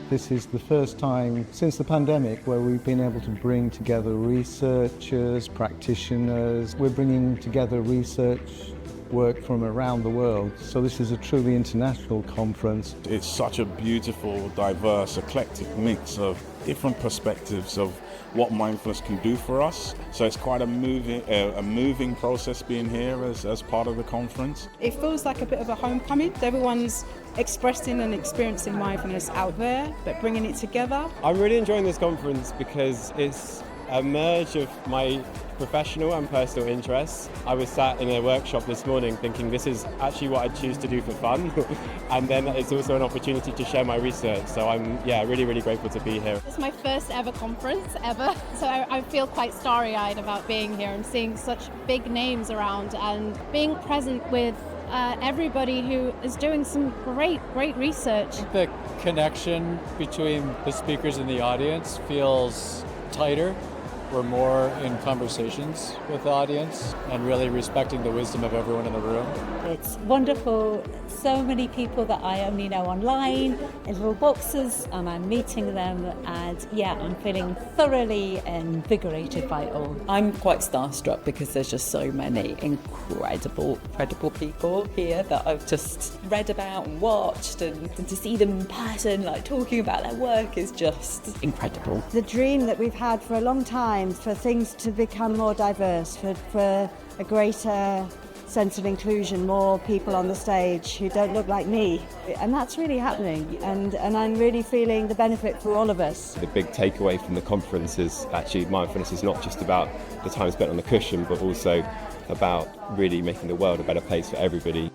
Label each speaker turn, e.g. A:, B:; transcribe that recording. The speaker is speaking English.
A: This is the first time since the pandemic where we've been able to bring together researchers, practitioners. We're bringing together research work from around the world. So this is a truly international conference.
B: It's such a beautiful, diverse, eclectic mix of different perspectives of what mindfulness can do for us. So it's quite a moving process being here as part of the conference.
C: It feels like a bit of a homecoming. Everyone's expressing and experiencing mindfulness out there, but bringing it together.
D: I'm really enjoying this conference because it's a merge of my professional and personal interests. I was sat in a workshop this morning thinking this is actually what I choose to do for fun and then it's also an opportunity to share my research, so I'm really grateful to be here.
E: It's my first ever conference ever, so I feel quite starry-eyed about being here and seeing such big names around and being present with everybody who is doing some great research.
F: The connection between the speakers and the audience feels tighter. We're more in conversations with the audience and really respecting the wisdom of everyone in the room.
G: It's wonderful. So many people that I only know online in little boxes, and I'm meeting them, and I'm feeling thoroughly invigorated by it all.
H: I'm quite starstruck because there's just so many incredible people here that I've just read about and watched, and to see them in person, like talking about their work, is just incredible.
I: The dream that we've had for a long time for things to become more diverse, for a greater sense of inclusion, more people on the stage who don't look like me, and that's really happening, and I'm really feeling the benefit for all of us.
J: The big takeaway from the conference is actually mindfulness is not just about the time spent on the cushion, but also about really making the world a better place for everybody.